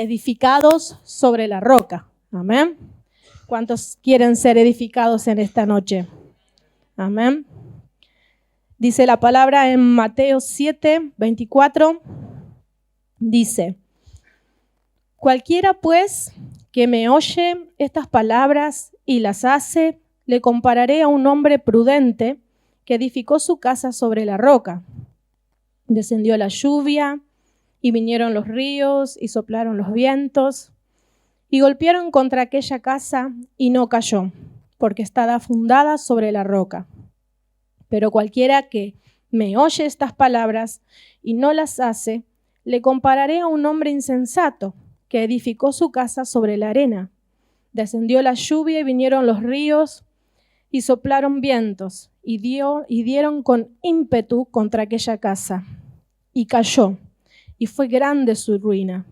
edificados sobre la roca. Amén. ¿Cuántos quieren ser edificados en esta noche? Amén. Dice la palabra en Mateo 7, 24. Dice: cualquiera pues que me oye estas palabras y las hace, le compararé a un hombre prudente que edificó su casa sobre la roca. Descendió la lluvia y vinieron los ríos y soplaron los vientos y golpearon contra aquella casa y no cayó, porque estaba fundada sobre la roca. Pero cualquiera que me oye estas palabras y no las hace, le compararé a un hombre insensato que edificó su casa sobre la arena. Descendió la lluvia y vinieron los ríos y soplaron vientos y dieron con ímpetu contra aquella casa. Y cayó, y fue grande su ruina.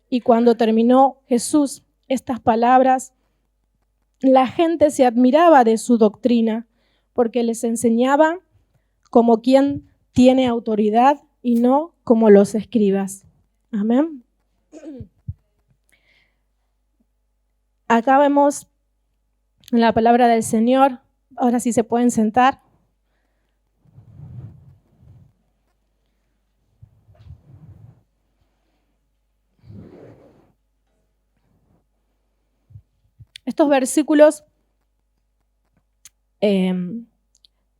Y cuando terminó Jesús estas palabras, la gente se admiraba de su doctrina, porque les enseñaba como quien tiene autoridad y no como los escribas. Amén. Acá vemos la palabra del Señor. Ahora sí se pueden sentar. Estos versículos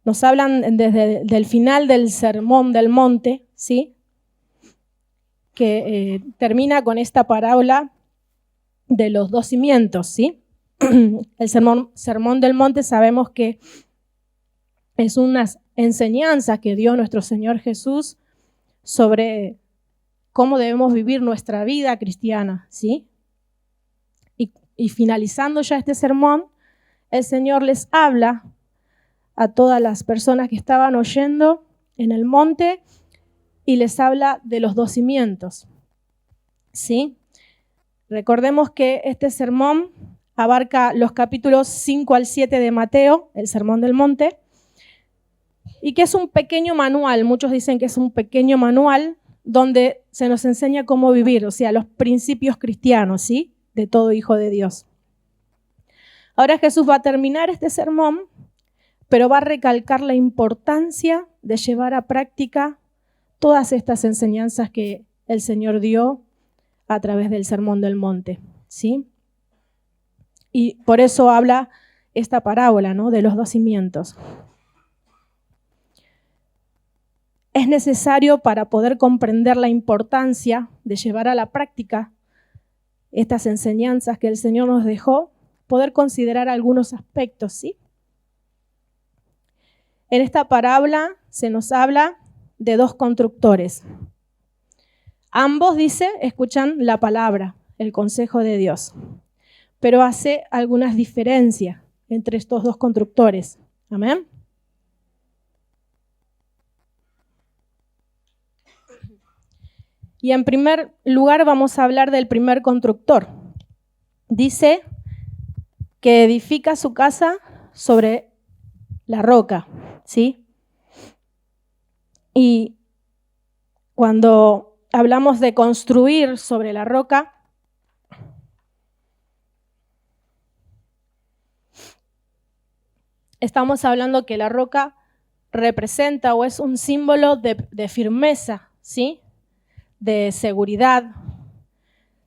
nos hablan desde el final del Sermón del Monte, ¿sí? Que termina con esta parábola de los dos cimientos, ¿sí? El Sermón del Monte sabemos que es una enseñanza que dio nuestro Señor Jesús sobre cómo debemos vivir nuestra vida cristiana, ¿sí? Y finalizando ya este sermón, el Señor les habla a todas las personas que estaban oyendo en el monte y les habla de los dos cimientos, ¿sí? Recordemos que este sermón abarca los capítulos 5 al 7 de Mateo, el Sermón del Monte, y que es un pequeño manual, muchos dicen que es un pequeño manual donde se nos enseña cómo vivir, o sea, los principios cristianos, ¿sí? De todo hijo de Dios. Ahora Jesús va a terminar este sermón, pero va a recalcar la importancia de llevar a práctica todas estas enseñanzas que el Señor dio a través del Sermón del Monte, ¿sí? Y por eso habla esta parábola, ¿no? De los dos cimientos. Es necesario, para poder comprender la importancia de llevar a la práctica estas enseñanzas que el Señor nos dejó, poder considerar algunos aspectos, ¿sí? En esta parábola se nos habla de dos constructores. Ambos, dice, escuchan la palabra, el consejo de Dios, pero hace algunas diferencias entre estos dos constructores. Amén. Y en primer lugar vamos a hablar del primer constructor. Dice que edifica su casa sobre la roca, ¿sí? Y cuando hablamos de construir sobre la roca, estamos hablando que la roca representa o es un símbolo de firmeza, ¿sí? De seguridad.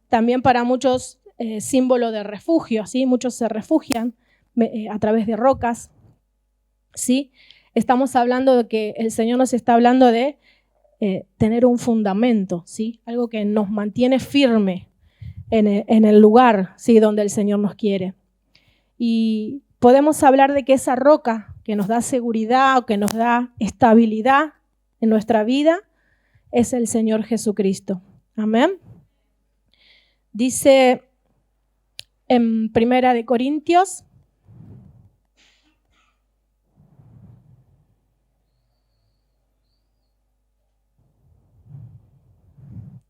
También para muchos símbolo de refugio, ¿sí? Muchos se refugian a través de rocas, ¿sí? Estamos hablando de que el Señor nos está hablando de tener un fundamento, ¿sí? Algo que nos mantiene firme en el lugar, ¿sí? Donde el Señor nos quiere. Y podemos hablar de que esa roca que nos da seguridad o que nos da estabilidad en nuestra vida es el Señor Jesucristo. Amén. Dice en 1 Corintios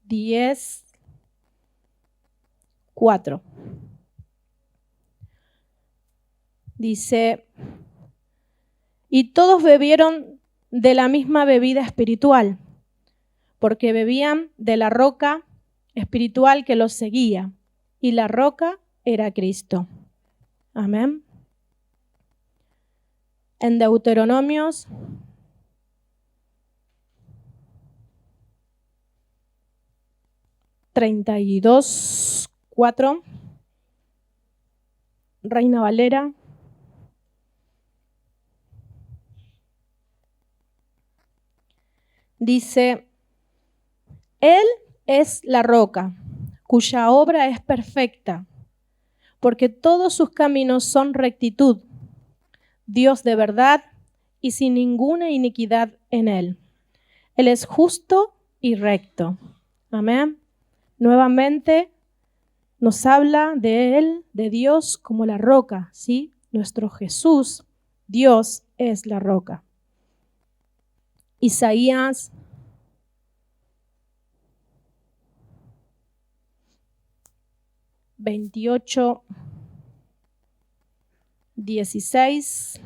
10:4. Dice: y todos bebieron de la misma bebida espiritual, porque bebían de la roca espiritual que los seguía, y la roca era Cristo. Amén. En Deuteronomios 32:4, Reina Valera. Dice, Él es la roca, cuya obra es perfecta, porque todos sus caminos son rectitud, Dios de verdad y sin ninguna iniquidad en Él. Él es justo y recto. Amén. Nuevamente nos habla de Él, de Dios como la roca, ¿sí? Nuestro Jesús, Dios es la roca. Isaías 28:16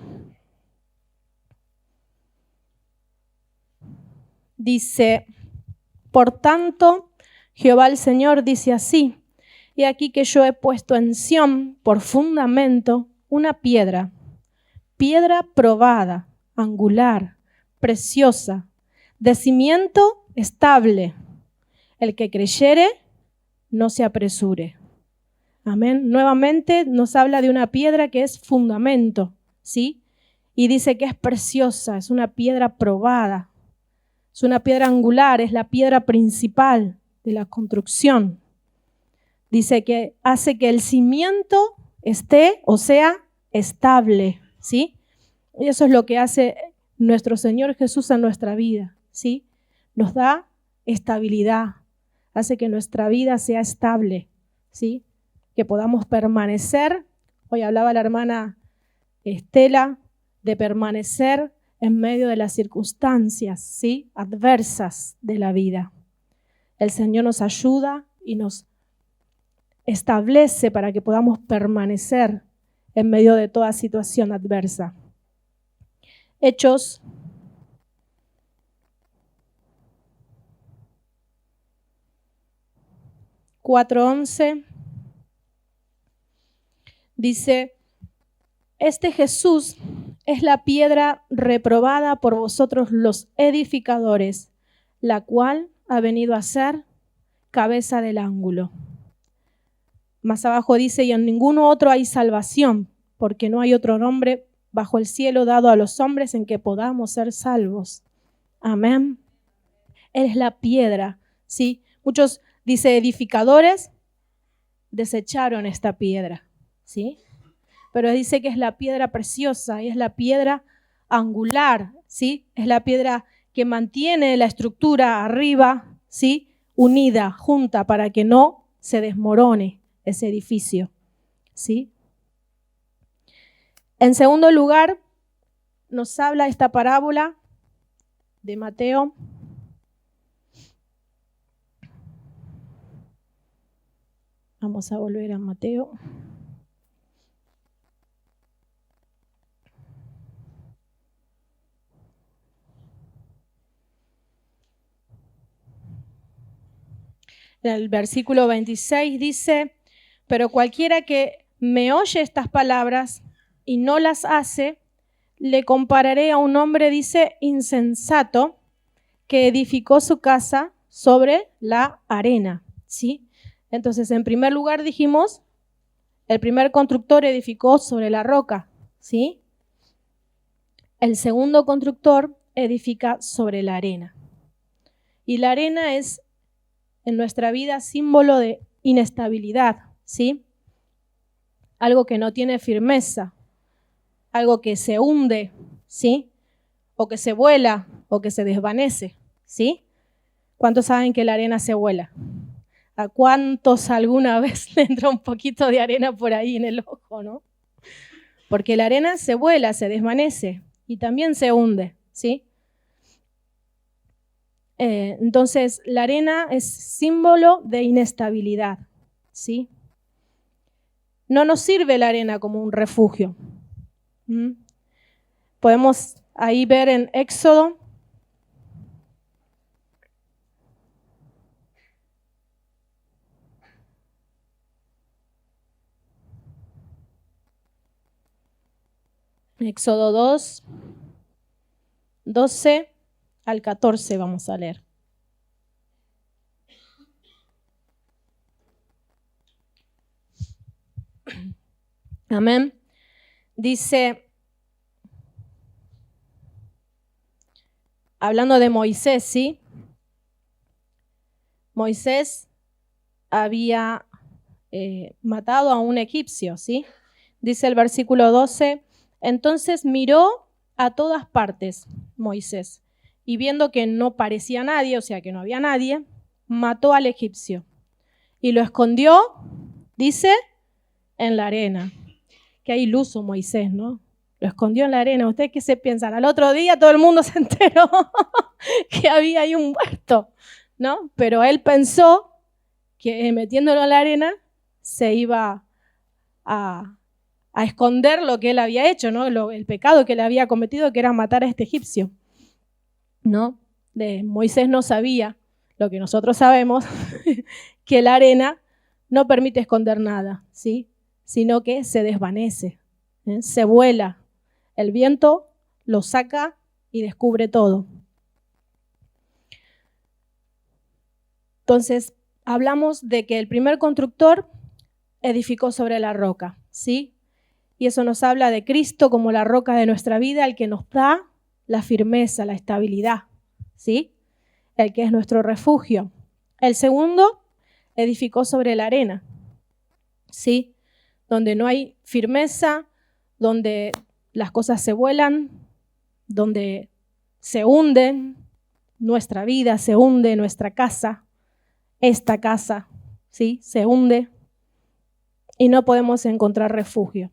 dice, por tanto, Jehová el Señor dice así, he aquí que yo he puesto en Sión por fundamento una piedra probada, angular, preciosa, de cimiento estable. El que creyere, no se apresure. Amén. Nuevamente nos habla de una piedra que es fundamento, ¿sí? Y dice que es preciosa, es una piedra probada, es una piedra angular, es la piedra principal de la construcción. Dice que hace que el cimiento esté, o sea, estable, ¿sí? Y eso es lo que hace nuestro Señor Jesús en nuestra vida, ¿sí? Nos da estabilidad, hace que nuestra vida sea estable, ¿sí? Que podamos permanecer. Hoy hablaba la hermana Estela de permanecer en medio de las circunstancias, ¿sí? Adversas de la vida. El Señor nos ayuda y nos establece para que podamos permanecer en medio de toda situación adversa. Hechos 4:11 dice, este Jesús es la piedra reprobada por vosotros los edificadores, la cual ha venido a ser cabeza del ángulo. Más abajo dice, y en ninguno otro hay salvación, porque no hay otro nombre bajo el cielo dado a los hombres en que podamos ser salvos. Amén. Él es la piedra, ¿sí? Muchos, dice, edificadores desecharon esta piedra, ¿sí? Pero dice que es la piedra preciosa y es la piedra angular, ¿sí? Es la piedra que mantiene la estructura arriba, ¿sí? Unida, junta, para que no se desmorone ese edificio, ¿sí? En segundo lugar, nos habla esta parábola de Mateo. Vamos a volver a Mateo. El versículo 26 dice, pero cualquiera que me oye estas palabras y no las hace, le compararé a un hombre, dice, insensato, que edificó su casa sobre la arena, ¿sí? Entonces, en primer lugar dijimos, el primer constructor edificó sobre la roca, ¿sí? El segundo constructor edifica sobre la arena. Y la arena es en nuestra vida símbolo de inestabilidad, ¿sí? Algo que no tiene firmeza, algo que se hunde, ¿sí? O que se vuela o que se desvanece, ¿sí? ¿Cuántos saben que la arena se vuela? ¿A cuántos alguna vez le entra un poquito de arena por ahí en el ojo, no? Porque la arena se vuela, se desvanece y también se hunde, ¿sí? Entonces, la arena es símbolo de inestabilidad, ¿sí? No nos sirve la arena como un refugio. Podemos ahí ver en Éxodo 2, 12 al 14 vamos a leer. Amén. Dice, hablando de Moisés, ¿sí? Moisés había matado a un egipcio, ¿sí? Dice el versículo 12, entonces miró a todas partes Moisés, y viendo que no parecía nadie, o sea que no había nadie, mató al egipcio y lo escondió, dice, en la arena. Qué iluso Moisés, ¿no? Lo escondió en la arena. ¿Ustedes qué se piensan? Al otro día todo el mundo se enteró que había ahí un muerto, ¿no? Pero él pensó que metiéndolo en la arena se iba a esconder lo que él había hecho, ¿no? El pecado que él había cometido, que era matar a este egipcio, ¿no? Moisés no sabía lo que nosotros sabemos, que la arena no permite esconder nada, ¿sí? Sino que se desvanece, se vuela. El viento lo saca y descubre todo. Entonces, hablamos de que el primer constructor edificó sobre la roca, ¿sí? Y eso nos habla de Cristo como la roca de nuestra vida, el que nos da la firmeza, la estabilidad, ¿sí? El que es nuestro refugio. El segundo edificó sobre la arena, ¿sí? Donde no hay firmeza, donde las cosas se vuelan, donde se hunden, nuestra vida se hunde, nuestra casa, esta casa, ¿sí? Se hunde y no podemos encontrar refugio.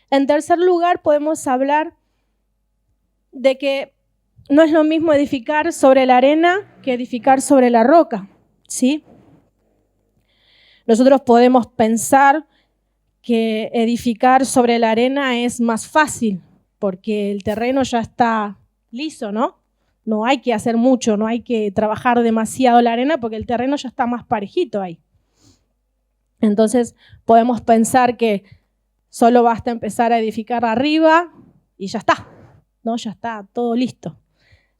En tercer lugar, podemos hablar de que no es lo mismo edificar sobre la arena que edificar sobre la roca, ¿sí? Nosotros podemos pensar que edificar sobre la arena es más fácil porque el terreno ya está liso, ¿no? No hay que hacer mucho, no hay que trabajar demasiado la arena porque el terreno ya está más parejito ahí. Entonces podemos pensar que solo basta empezar a edificar arriba y ya está, ¿no? Ya está todo listo.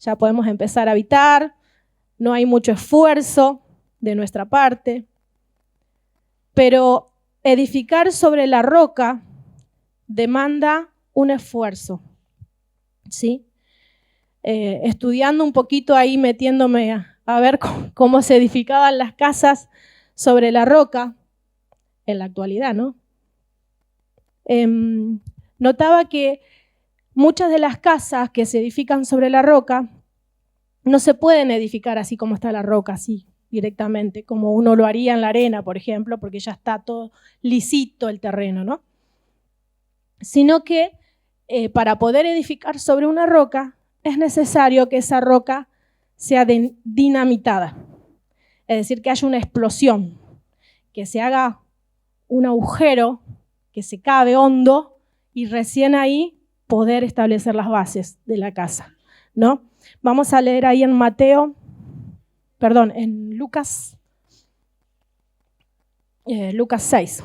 Ya podemos empezar a habitar, no hay mucho esfuerzo de nuestra parte. Pero edificar sobre la roca demanda un esfuerzo, ¿sí? Estudiando un poquito ahí, metiéndome a ver cómo se edificaban las casas sobre la roca en la actualidad, ¿no? Notaba que muchas de las casas que se edifican sobre la roca no se pueden edificar así como está la roca, así directamente, como uno lo haría en la arena, por ejemplo, porque ya está todo lisito el terreno, ¿no? Sino que para poder edificar sobre una roca es necesario que esa roca sea dinamitada, es decir, que haya una explosión, que se haga un agujero, que se cabe hondo y recién ahí poder establecer las bases de la casa, ¿no? Vamos a leer ahí en en Lucas 6.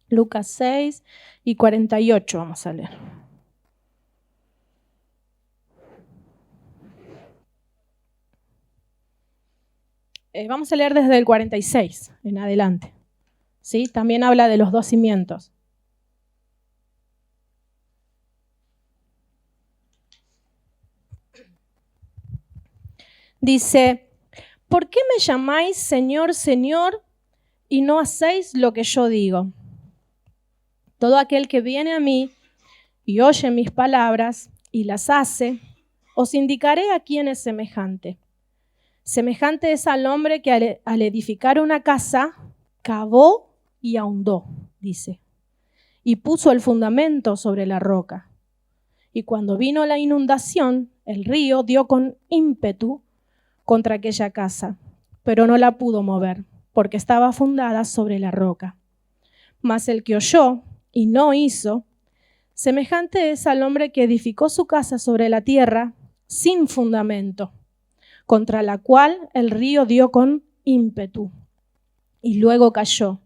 Lucas 6 y 48 vamos a leer. Vamos a leer desde el 46 en adelante, ¿sí? También habla de los dos cimientos. Dice, ¿por qué me llamáis Señor, Señor, y no hacéis lo que yo digo? Todo aquel que viene a mí y oye mis palabras y las hace, os indicaré a quién es semejante. Semejante es al hombre que al edificar una casa, cavó y ahondó, dice, y puso el fundamento sobre la roca. Y cuando vino la inundación, el río dio con ímpetu contra aquella casa, pero no la pudo mover, porque estaba fundada sobre la roca. Mas el que oyó y no hizo, Semejante es al hombre que edificó su casa sobre la tierra sin fundamento, contra la cual el río dio con ímpetu, y luego cayó,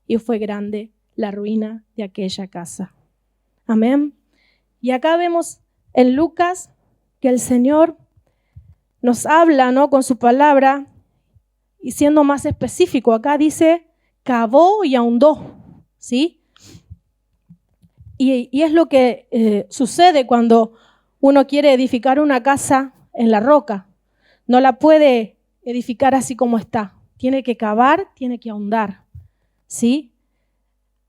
y fue grande la ruina de aquella casa. Amén. Y acá vemos en Lucas que el Señor nos habla, ¿no?, con su palabra, y siendo más específico, acá dice, cavó y ahondó, ¿sí? Y es lo que sucede cuando uno quiere edificar una casa en la roca. No la puede edificar así como está. Tiene que cavar, tiene que ahondar, ¿sí?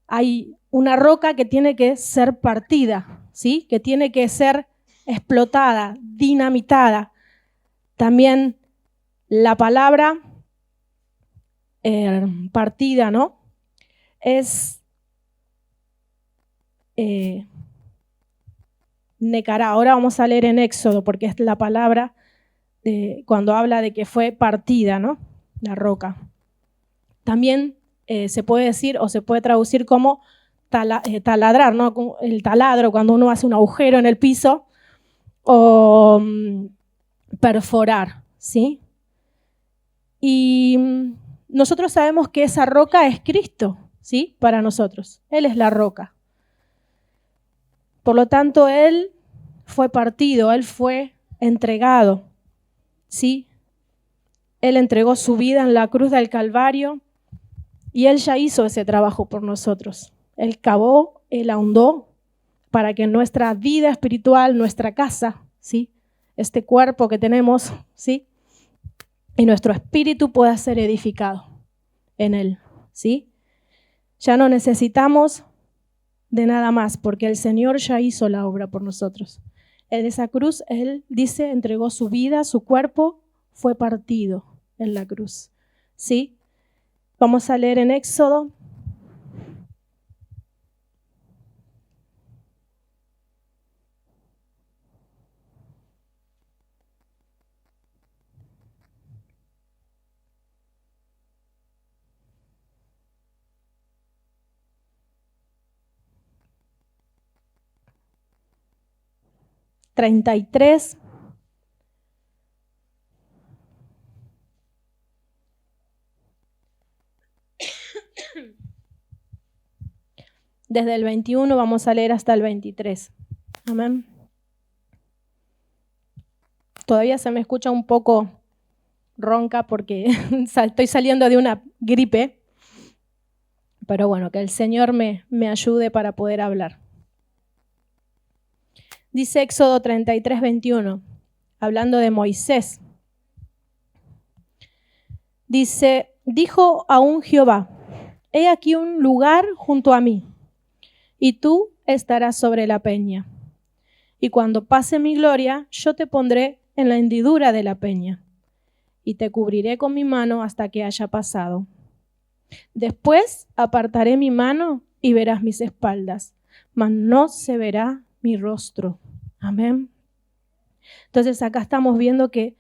Hay una roca que tiene que ser partida, ¿sí? Que tiene que ser explotada, dinamitada. También la palabra partida, ¿no?, es necará. Ahora vamos a leer en Éxodo, porque es la palabra cuando habla de que fue partida, ¿no?, la roca. También se puede decir o se puede traducir como taladrar, ¿no?, el taladro cuando uno hace un agujero en el piso, o perforar, ¿sí? Y nosotros sabemos que esa roca es Cristo, ¿sí?, para nosotros. Él es la roca. Por lo tanto, Él fue partido, Él fue entregado, ¿sí? Él entregó su vida en la cruz del Calvario y Él ya hizo ese trabajo por nosotros. Él cavó, Él ahondó para que nuestra vida espiritual, nuestra casa, ¿sí?, este cuerpo que tenemos, ¿sí?, y nuestro espíritu pueda ser edificado en Él, ¿sí? Ya no necesitamos de nada más, porque el Señor ya hizo la obra por nosotros. En esa cruz, Él dice, entregó su vida, su cuerpo fue partido en la cruz, ¿sí? Vamos a leer en Éxodo. (33) Desde el 21 vamos a leer hasta el 23. Amén. Todavía se me escucha un poco ronca porque estoy saliendo de una gripe, pero bueno, que el Señor me ayude para poder hablar. Dice Éxodo 33, 21, hablando de Moisés. Dice, dijo aún Jehová, he aquí un lugar junto a mí, y tú estarás sobre la peña. Y cuando pase mi gloria, yo te pondré en la hendidura de la peña, y te cubriré con mi mano hasta que haya pasado. Después apartaré mi mano y verás mis espaldas, mas no se verá mi rostro. Amén. Entonces acá estamos viendo que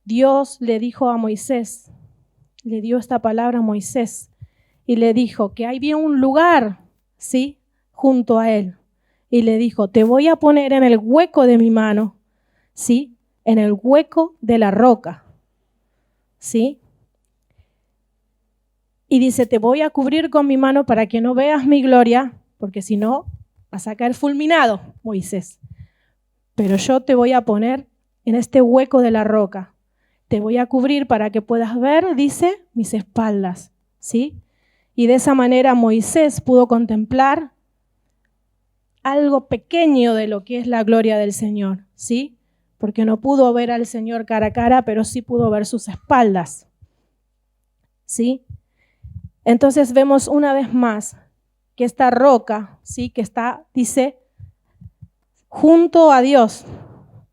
Dios le dijo a Moisés, le dio esta palabra a Moisés y le dijo que había un lugar, ¿sí?, junto a él. Y le dijo, te voy a poner en el hueco de mi mano, ¿sí?, en el hueco de la roca, ¿sí? Y dice, te voy a cubrir con mi mano para que no veas mi gloria, porque si no, vas a caer fulminado, Moisés. Pero yo te voy a poner en este hueco de la roca. Te voy a cubrir para que puedas ver, dice, mis espaldas, ¿sí? Y de esa manera Moisés pudo contemplar algo pequeño de lo que es la gloria del Señor, ¿sí? Porque no pudo ver al Señor cara a cara, pero sí pudo ver sus espaldas, ¿sí? Entonces vemos una vez más que esta roca, ¿sí?, que está, dice, junto a Dios,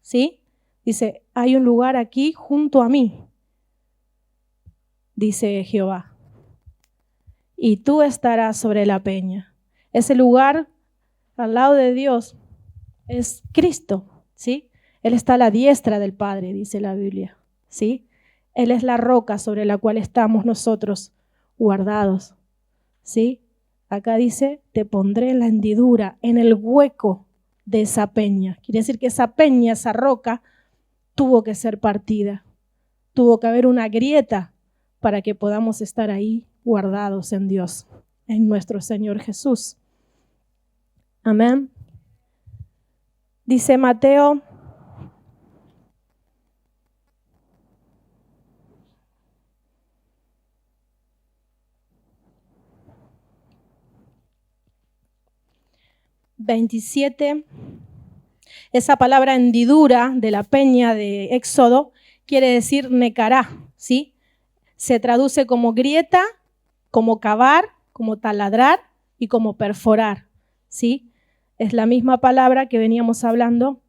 ¿sí? Dice, hay un lugar aquí junto a mí, dice Jehová, y tú estarás sobre la peña. Ese lugar al lado de Dios es Cristo, ¿sí? Él está a la diestra del Padre, dice la Biblia, ¿sí? Él es la roca sobre la cual estamos nosotros guardados, ¿sí? Acá dice, te pondré en la hendidura, en el hueco de esa peña. Quiere decir que esa peña, esa roca, tuvo que ser partida. Tuvo que haber una grieta para que podamos estar ahí guardados en Dios, en nuestro Señor Jesús. Amén. Dice Mateo 27. Esa palabra hendidura de la peña de Éxodo quiere decir necará, ¿sí? Se traduce como grieta, como cavar, como taladrar y como perforar, ¿sí? Es la misma palabra que veníamos hablando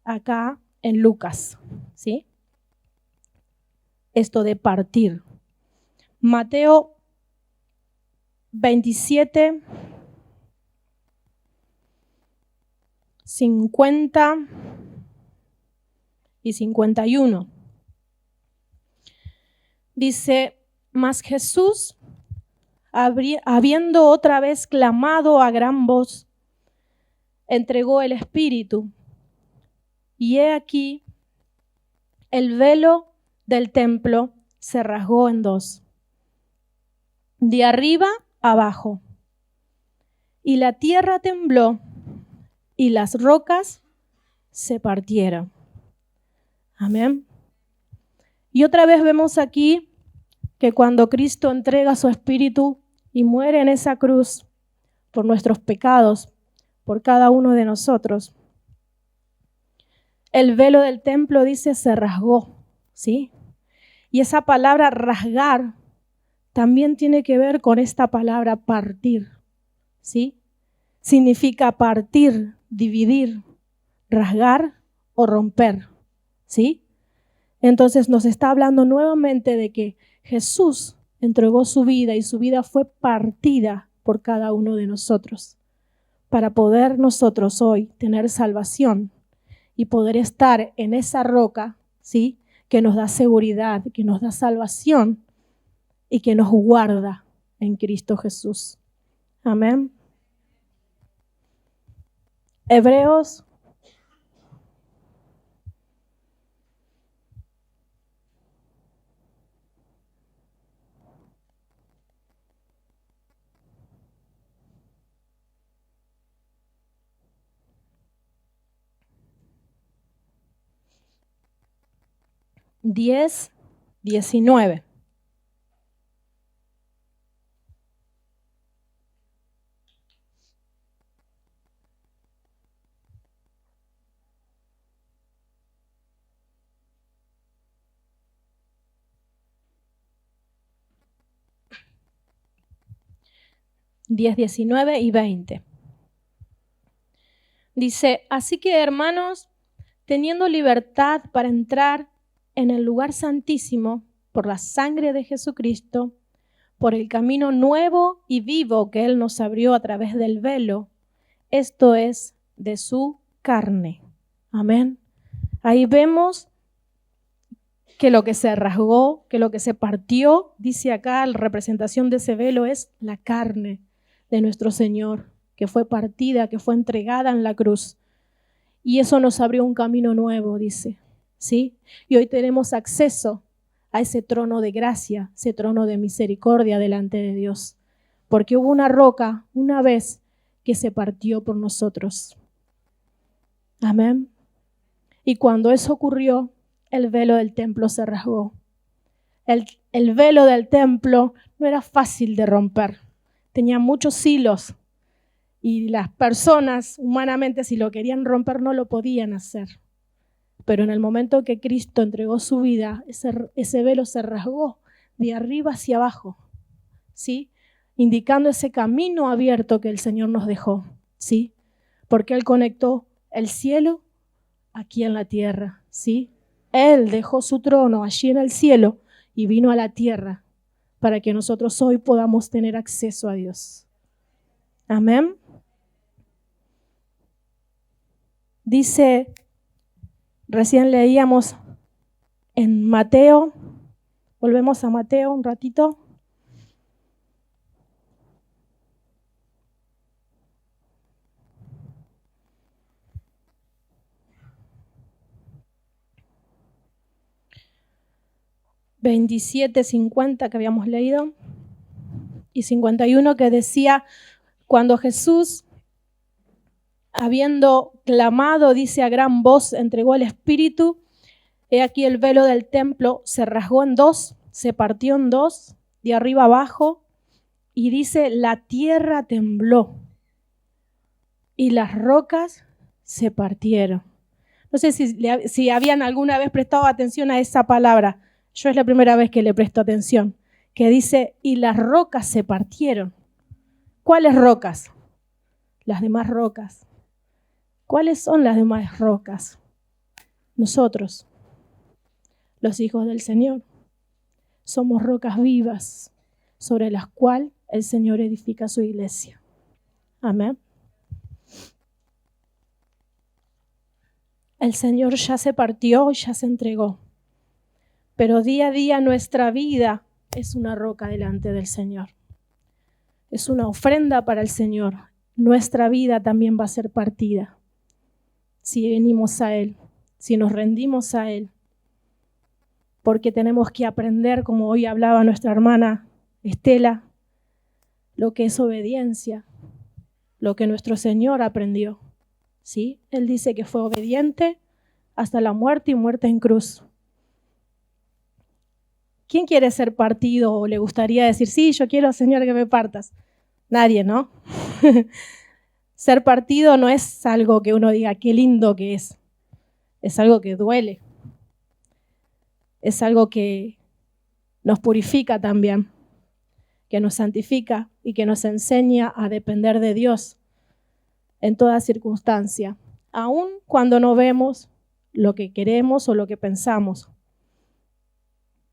acá en Lucas, ¿sí? Esto de partir. Mateo 27, 50 y 51. Dice, mas Jesús, habiendo otra vez clamado a gran voz, entregó el Espíritu. Y he aquí, el velo del templo se rasgó en dos, de arriba abajo, y la tierra tembló, y las rocas se partieron. Amén. Y otra vez vemos aquí que cuando Cristo entrega su Espíritu y muere en esa cruz por nuestros pecados, por cada uno de nosotros, el velo del templo, dice, se rasgó, ¿sí? Y esa palabra rasgar también tiene que ver con esta palabra partir, ¿sí? Significa partir, dividir, rasgar o romper, ¿sí? Entonces nos está hablando nuevamente de que Jesús entregó su vida y su vida fue partida por cada uno de nosotros para poder nosotros hoy tener salvación y poder estar en esa roca, ¿sí? Que nos da seguridad, que nos da salvación y que nos guarda en Cristo Jesús. Amén. Hebreos 10, 19. Diez, 19 y 20. Dice, así que hermanos, teniendo libertad para entrar en el lugar santísimo por la sangre de Jesucristo, por el camino nuevo y vivo que Él nos abrió a través del velo, esto es, de su carne. Amén. Ahí vemos que lo que se rasgó, que lo que se partió, dice acá, la representación de ese velo es la carne de nuestro Señor, que fue partida, que fue entregada en la cruz. Y eso nos abrió un camino nuevo, dice, ¿sí? Y hoy tenemos acceso a ese trono de gracia, ese trono de misericordia delante de Dios, porque hubo una roca una vez que se partió por nosotros. Amén. Y cuando eso ocurrió, el velo del templo se rasgó. El velo del templo no era fácil de romper, tenía muchos hilos y las personas humanamente, si lo querían romper, no lo podían hacer. Pero en el momento que Cristo entregó su vida, ese velo se rasgó de arriba hacia abajo, ¿sí? Indicando ese camino abierto que el Señor nos dejó, ¿sí? Porque Él conectó el cielo aquí en la tierra, ¿sí? Él dejó su trono allí en el cielo y vino a la tierra para que nosotros hoy podamos tener acceso a Dios. Amén. Dice, recién leíamos en Mateo, volvemos a Mateo un ratito. 27, 50 que habíamos leído y 51 que decía, cuando Jesús, habiendo clamado, dice a gran voz, entregó el Espíritu, he aquí el velo del templo se rasgó en dos, se partió en dos, de arriba abajo, y dice, la tierra tembló y las rocas se partieron. No sé si habían alguna vez prestado atención a esa palabra. Yo es la primera vez que le presto atención, que dice, y las rocas se partieron. ¿Cuáles rocas? Las demás rocas. ¿Cuáles son las demás rocas? Nosotros, los hijos del Señor. Somos rocas vivas sobre las cuales el Señor edifica su iglesia. Amén. El Señor ya se partió y ya se entregó. Pero día a día nuestra vida es una roca delante del Señor. Es una ofrenda para el Señor. Nuestra vida también va a ser partida. Si venimos a Él, si nos rendimos a Él. Porque tenemos que aprender, como hoy hablaba nuestra hermana Estela, lo que es obediencia, lo que nuestro Señor aprendió. ¿Sí? Él dice que fue obediente hasta la muerte y muerte en cruz. ¿Quién quiere ser partido o le gustaría decir, sí, yo quiero, Señor, que me partas? Nadie, ¿no? Ser partido no es algo que uno diga, qué lindo que es. Es algo que duele. Es algo que nos purifica también, que nos santifica y que nos enseña a depender de Dios en toda circunstancia, aun cuando no vemos lo que queremos o lo que pensamos.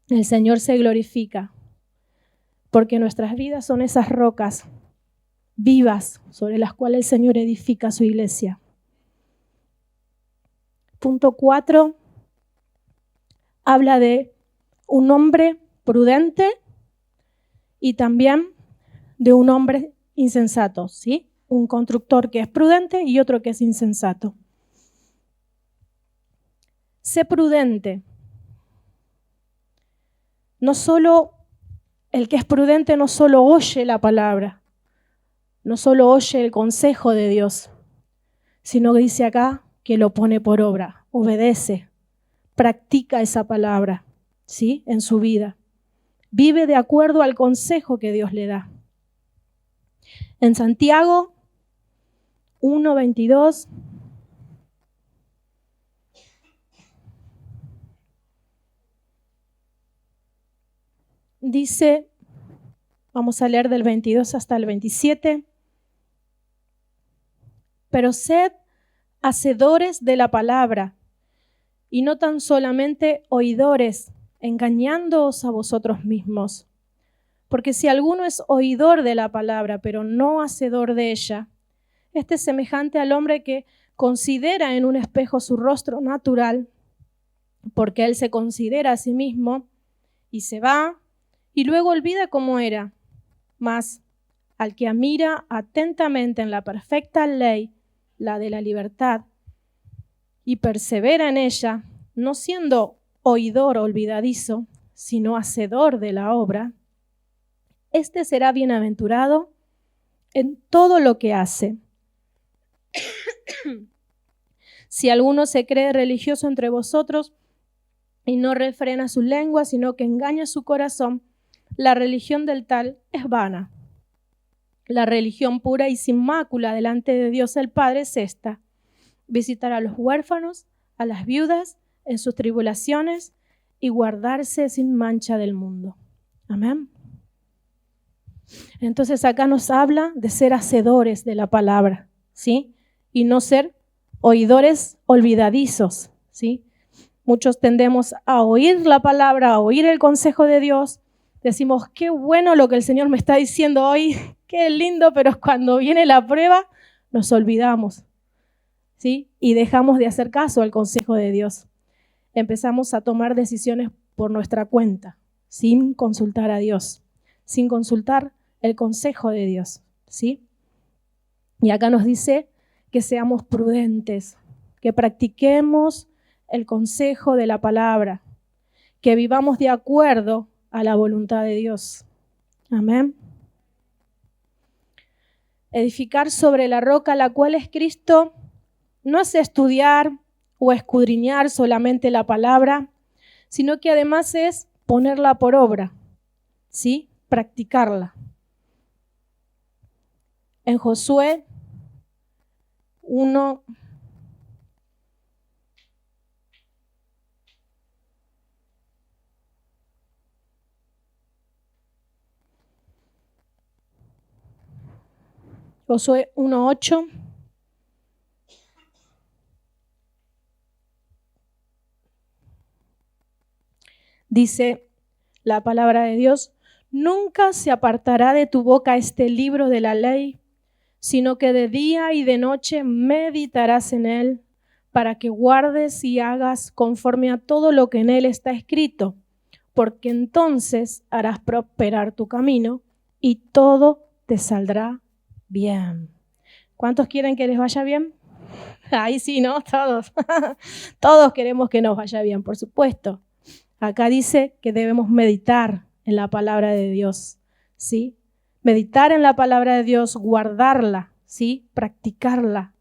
El Señor se glorifica porque nuestras vidas son esas rocas vivas sobre las cuales el Señor edifica su iglesia. Punto 4 habla de un hombre prudente y también de un hombre insensato, ¿sí? Un constructor que es prudente y otro que es insensato. Sé prudente. No solo el que es prudente no solo oye la palabra, no solo oye el consejo de Dios, sino que dice acá que lo pone por obra, obedece, practica esa palabra, ¿sí? En su vida. Vive de acuerdo al consejo que Dios le da. En Santiago 1:22 dice, vamos a leer del 22 hasta el 27, pero sed hacedores de la palabra y no tan solamente oidores, engañándoos a vosotros mismos. Porque si alguno es oidor de la palabra, pero no hacedor de ella, este es semejante al hombre que considera en un espejo su rostro natural, porque él se considera a sí mismo y se va y luego olvida cómo era. Mas al que mira atentamente en la perfecta ley, la de la libertad, y persevera en ella, no siendo oidor olvidadizo, sino hacedor de la obra, este será bienaventurado en todo lo que hace. Si alguno se cree religioso entre vosotros y no refrena su lengua, sino que engaña su corazón, la religión del tal es vana. La religión pura y sin mácula delante de Dios el Padre es esta: visitar a los huérfanos, a las viudas en sus tribulaciones y guardarse sin mancha del mundo. Amén. Entonces acá nos habla de ser hacedores de la palabra, ¿sí? Y no ser oidores olvidadizos, ¿sí? Muchos tendemos a oír la palabra, a oír el consejo de Dios. Decimos, qué bueno lo que el Señor me está diciendo hoy, qué lindo, pero cuando viene la prueba nos olvidamos, ¿sí? Y dejamos de hacer caso al consejo de Dios. Empezamos a tomar decisiones por nuestra cuenta, sin consultar a Dios, sin consultar el consejo de Dios, ¿sí? Y acá nos dice que seamos prudentes, que practiquemos el consejo de la palabra, que vivamos de acuerdo a la voluntad de Dios. Amén. Edificar sobre la roca, la cual es Cristo, no es estudiar o escudriñar solamente la palabra, sino que además es ponerla por obra, ¿sí? Practicarla. En Josué 1, Josué 1:8. Dice la palabra de Dios: nunca se apartará de tu boca este libro de la ley, sino que de día y de noche meditarás en él, para que guardes y hagas conforme a todo lo que en él está escrito, porque entonces harás prosperar tu camino y todo te saldrá bien. ¿Cuántos quieren que les vaya bien? Ahí sí, ¿no? Todos. Todos queremos que nos vaya bien, por supuesto. Acá dice que debemos meditar en la palabra de Dios, ¿sí? Meditar en la palabra de Dios, guardarla, ¿sí? Practicarla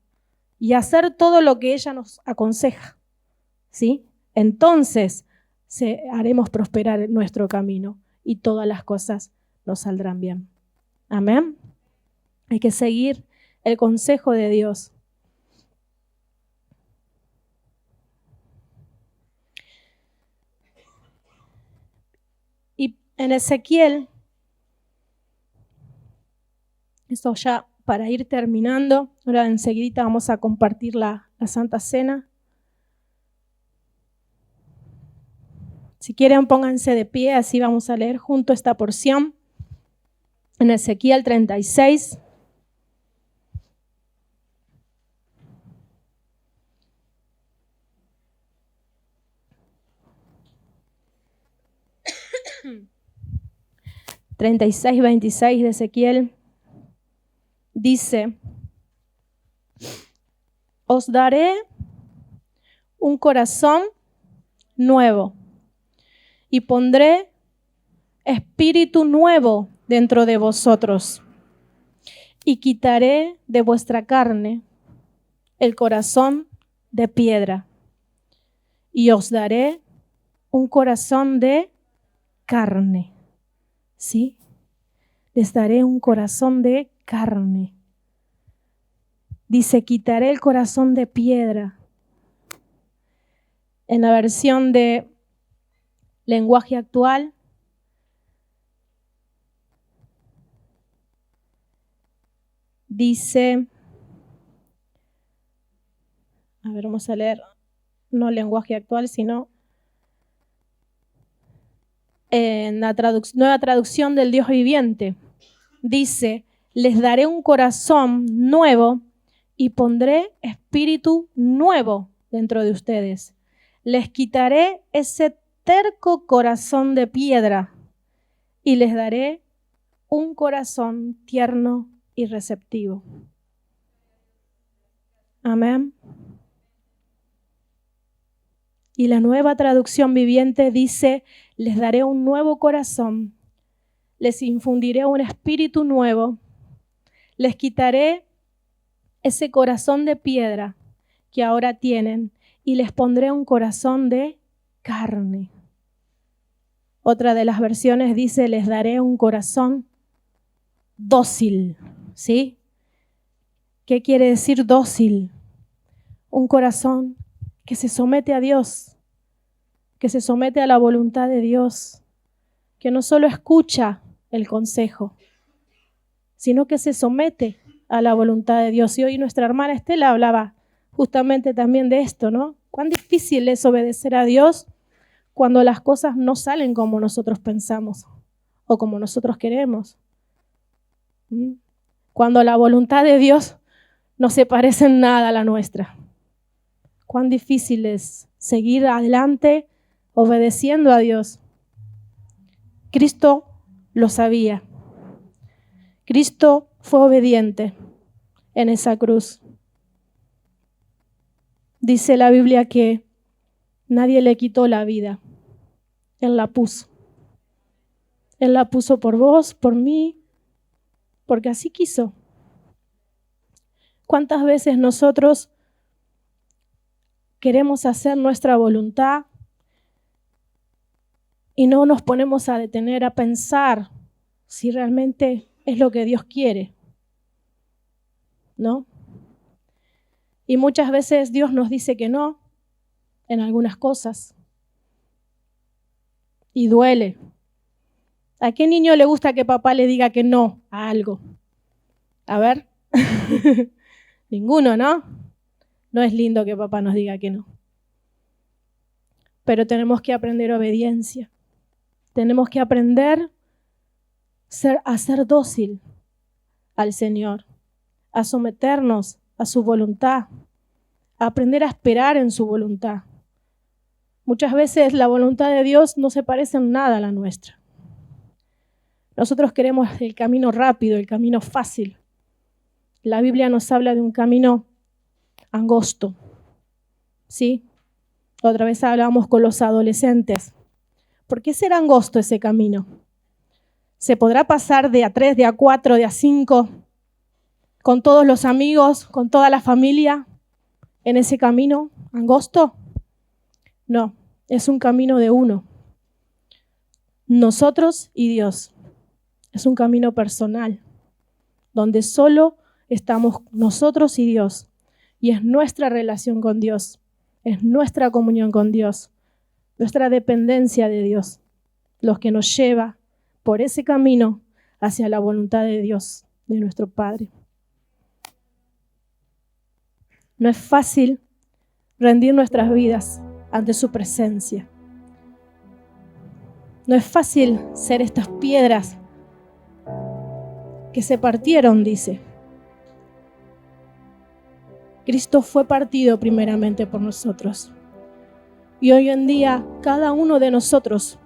y hacer todo lo que ella nos aconseja, ¿sí? Entonces haremos prosperar nuestro camino y todas las cosas nos saldrán bien. Amén. Hay que seguir el consejo de Dios. Y en Ezequiel, esto ya para ir terminando, ahora enseguida vamos a compartir la Santa Cena. Si quieren, pónganse de pie, así vamos a leer junto esta porción. En Ezequiel 36. (36, 26) de Ezequiel dice: os daré un corazón nuevo y pondré espíritu nuevo dentro de vosotros y quitaré de vuestra carne el corazón de piedra y os daré un corazón de carne. ¿Sí? Les daré un corazón de carne. Dice, quitaré el corazón de piedra. En la versión de lenguaje actual, dice, a ver, vamos a leer, no lenguaje actual, sino en la nueva traducción del Dios viviente. Dice, les daré un corazón nuevo y pondré espíritu nuevo dentro de ustedes. Les quitaré ese terco corazón de piedra y les daré un corazón tierno y receptivo. Amén. Y la nueva traducción viviente dice, les daré un nuevo corazón, les infundiré un espíritu nuevo, les quitaré ese corazón de piedra que ahora tienen y les pondré un corazón de carne. Otra de las versiones dice, les daré un corazón dócil, ¿sí? ¿Qué quiere decir dócil? Un corazón que se somete a Dios, que se somete a la voluntad de Dios, que no solo escucha el consejo, sino que se somete a la voluntad de Dios. Y hoy nuestra hermana Estela hablaba justamente también de esto, ¿no? Cuán difícil es obedecer a Dios cuando las cosas no salen como nosotros pensamos o como nosotros queremos. Cuando la voluntad de Dios no se parece en nada a la nuestra. Cuán difícil es seguir adelante obedeciendo a Dios. Cristo lo sabía. Cristo fue obediente en esa cruz. Dice la Biblia que nadie le quitó la vida. Él la puso. Él la puso por vos, por mí, porque así quiso. ¿Cuántas veces nosotros queremos hacer nuestra voluntad y no nos ponemos a detener a pensar si realmente es lo que Dios quiere? ¿No? Y muchas veces Dios nos dice que no en algunas cosas. Y duele. ¿A qué niño le gusta que papá le diga que no a algo? A ver. Ninguno, ¿no? No es lindo que papá nos diga que no. Pero tenemos que aprender obediencia. Tenemos que aprender a ser dócil al Señor, a someternos a su voluntad, a aprender a esperar en su voluntad. Muchas veces la voluntad de Dios no se parece en nada a la nuestra. Nosotros queremos el camino rápido, el camino fácil. La Biblia nos habla de un camino angosto, ¿sí? Otra vez hablábamos con los adolescentes. ¿Por qué será angosto ese camino? ¿Se podrá pasar de A3, de A4, de A5, con todos los amigos, con toda la familia, en ese camino angosto? No, es un camino de uno. Nosotros y Dios. Es un camino personal, donde solo estamos nosotros y Dios. Y es nuestra relación con Dios, es nuestra comunión con Dios, nuestra dependencia de Dios, los que nos lleva por ese camino hacia la voluntad de Dios, de nuestro Padre. No es fácil rendir nuestras vidas ante su presencia. No es fácil ser estas piedras que se partieron, dice. Cristo fue partido primeramente por nosotros. Y hoy en día, cada uno de nosotros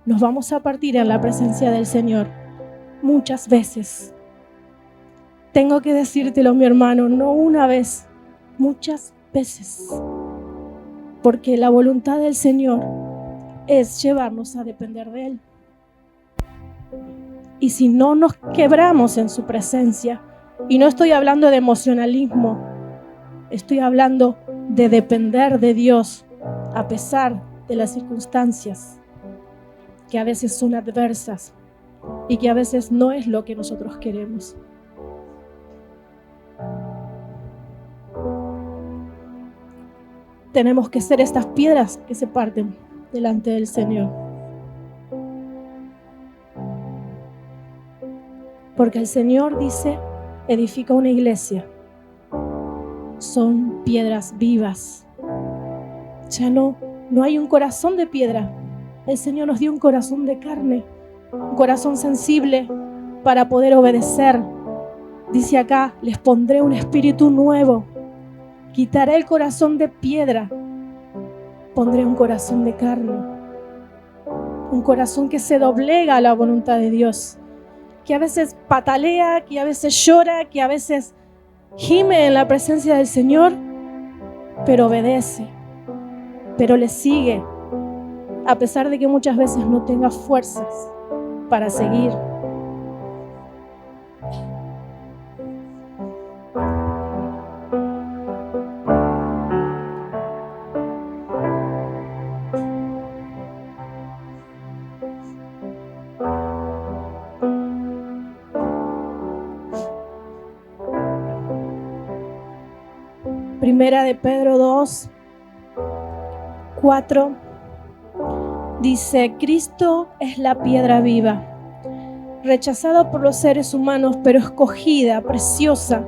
nos vamos a partir en la presencia del Señor muchas veces. Tengo que decírtelo, mi hermano, no una vez, muchas veces. Porque la voluntad del Señor es llevarnos a depender de Él. Y si no nos quebramos en su presencia, y no estoy hablando de emocionalismo, estoy hablando de depender de Dios a pesar de las circunstancias que a veces son adversas y que a veces no es lo que nosotros queremos. Tenemos que ser estas piedras que se parten delante del Señor. Porque el Señor dice, edifica una iglesia. Son piedras vivas. Ya no hay un corazón de piedra. El Señor nos dio un corazón de carne, un corazón sensible para poder obedecer. Dice acá, les pondré un espíritu nuevo. Quitaré el corazón de piedra. Pondré un corazón de carne. Un corazón que se doblega a la voluntad de Dios. Que a veces patalea, que a veces llora, que a veces gime en la presencia del Señor, pero obedece, pero le sigue, a pesar de que muchas veces no tenga fuerzas para seguir. Primera de Pedro 2, 4 dice, Cristo es la piedra viva, rechazada por los seres humanos, pero escogida, preciosa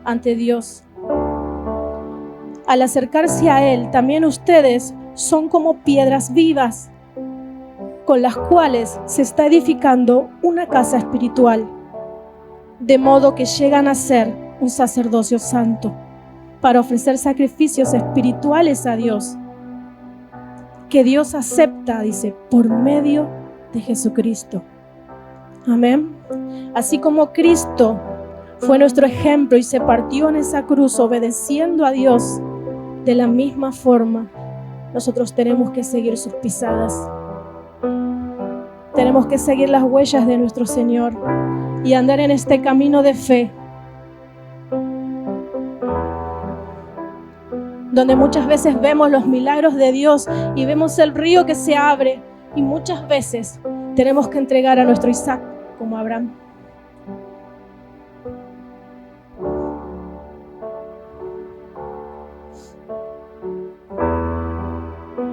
ante Dios. Al acercarse a Él, también ustedes son como piedras vivas, con las cuales se está edificando una casa espiritual, de modo que llegan a ser un sacerdocio santo, para ofrecer sacrificios espirituales a Dios, que Dios acepta, dice, por medio de Jesucristo. Amén. Así como Cristo fue nuestro ejemplo y se partió en esa cruz obedeciendo a Dios, de la misma forma nosotros tenemos que seguir sus pisadas. Tenemos que seguir las huellas de nuestro Señor y andar en este camino de fe, donde muchas veces vemos los milagros de Dios y vemos el río que se abre, y muchas veces tenemos que entregar a nuestro Isaac como Abraham.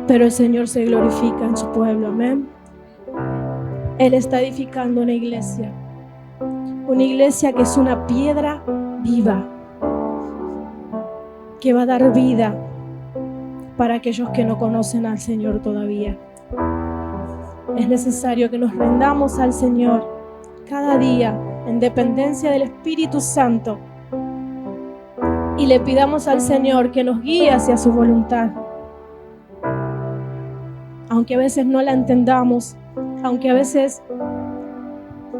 Pero el Señor se glorifica en su pueblo, amén. Él está edificando una iglesia que es una piedra viva, que va a dar vida para aquellos que no conocen al Señor todavía. Es necesario que nos rendamos al Señor cada día en dependencia del Espíritu Santo y le pidamos al Señor que nos guíe hacia su voluntad. Aunque a veces no la entendamos, aunque a veces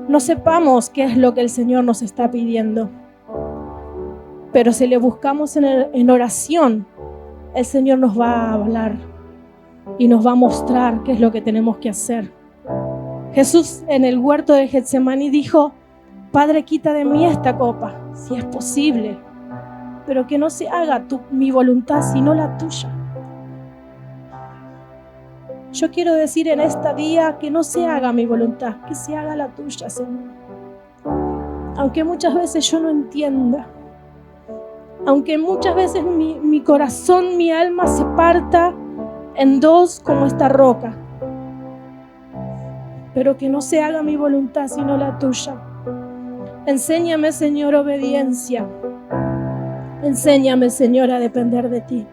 no sepamos qué es lo que el Señor nos está pidiendo, pero si le buscamos en oración, el Señor nos va a hablar y nos va a mostrar qué es lo que tenemos que hacer. Jesús en el huerto de Getsemaní dijo: Padre, quita de mí esta copa, si es posible, pero que no se haga mi voluntad, sino la tuya. Yo quiero decir en este día que no se haga mi voluntad, que se haga la tuya, Señor. Aunque muchas veces yo no entienda, aunque muchas veces mi corazón, mi alma se parta en dos como esta roca, pero que no se haga mi voluntad sino la tuya. Enséñame, Señor, obediencia. Enséñame, Señor, a depender de ti.